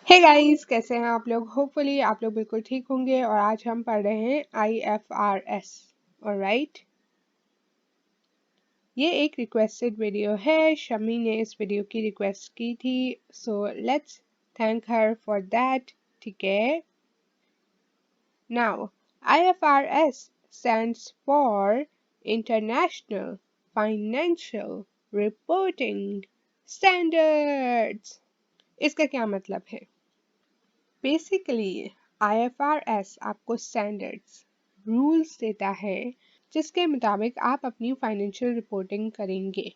Hey guys, कैसे हैं आप लोग? होपफुली आप लोग बिल्कुल ठीक होंगे। और आज हम पढ़ रहे हैं IFRS। ऑलराइट, ये एक रिक्वेस्टेड वीडियो है। शमी ने इस वीडियो की रिक्वेस्ट की थी, so let's thank her for that. ठीक है, now IFRS stands for International Financial Reporting Standards। इसका क्या मतलब है? बेसिकली IFRS आपको स्टैंडर्ड्स रूल्स देता है जिसके मुताबिक आप अपनी फाइनेंशियल रिपोर्टिंग करेंगे।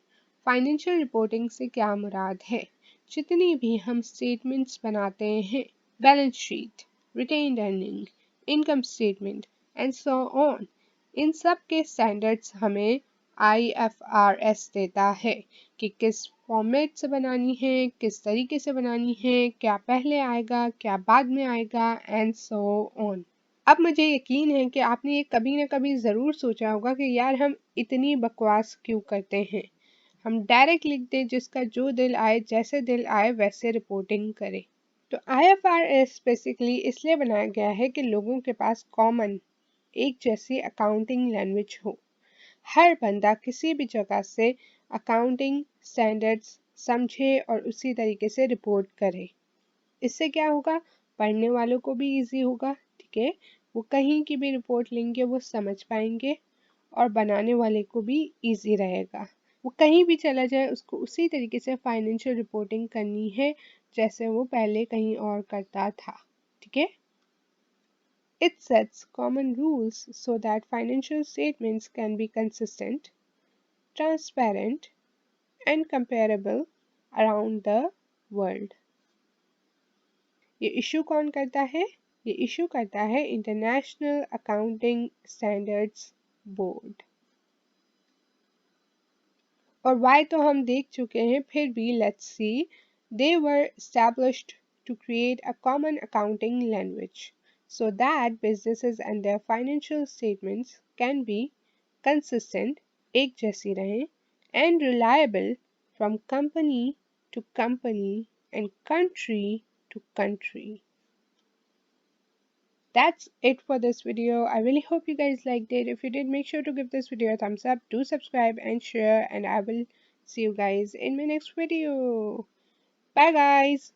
फाइनेंशियल रिपोर्टिंग से क्या मुराद है? जितनी भी हम स्टेटमेंट्स बनाते हैं, balance sheet, retained earning, income statement and so on, इन सब के स्टैंडर्ड्स हमें IFRS देता है कि किस फॉर्मेट से बनानी है, किस तरीके से बनानी है, क्या पहले आएगा, क्या बाद में आएगा एंड सो ऑन। अब मुझे यकीन है कि आपने ये कभी ना कभी ज़रूर सोचा होगा कि यार हम इतनी बकवास क्यों करते हैं, हम डायरेक्ट लिख दें, जिसका जो दिल आए, जैसे दिल आए वैसे रिपोर्टिंग करें। तो IFRS बेसिकली इसलिए बनाया गया है कि लोगों के पास कॉमन एक जैसी अकाउंटिंग लैंग्वेज हो। हर बंदा किसी भी जगह से अकाउंटिंग स्टैंडर्ड्स समझे और उसी तरीके से रिपोर्ट करे। इससे क्या होगा? पढ़ने वालों को भी इजी होगा। ठीक है, वो कहीं की भी रिपोर्ट लेंगे वो समझ पाएंगे, और बनाने वाले को भी इजी रहेगा। वो कहीं भी चला जाए उसको उसी तरीके से फाइनेंशियल रिपोर्टिंग करनी है जैसे वो पहले कहीं और करता था। ठीक है, it sets common rules so that financial statements can be consistent, transparent, and comparable around the world. ये इशू कौन करता है? ये इशू करता है इंटरनेशनल अकाउंटिंग स्टैंडर्ड्स बोर्ड। और वाई तो हम देख चुके हैं, फिर भी let's see. They were established to create a common accounting language so that businesses and their financial statements can be consistent, एक जैसी रहें, and reliable from company to company and country to country. That's it for this video. I really hope you guys liked it. If you did, make sure to give this video a thumbs up, do subscribe and share, and I will see you guys in my next video. Bye guys.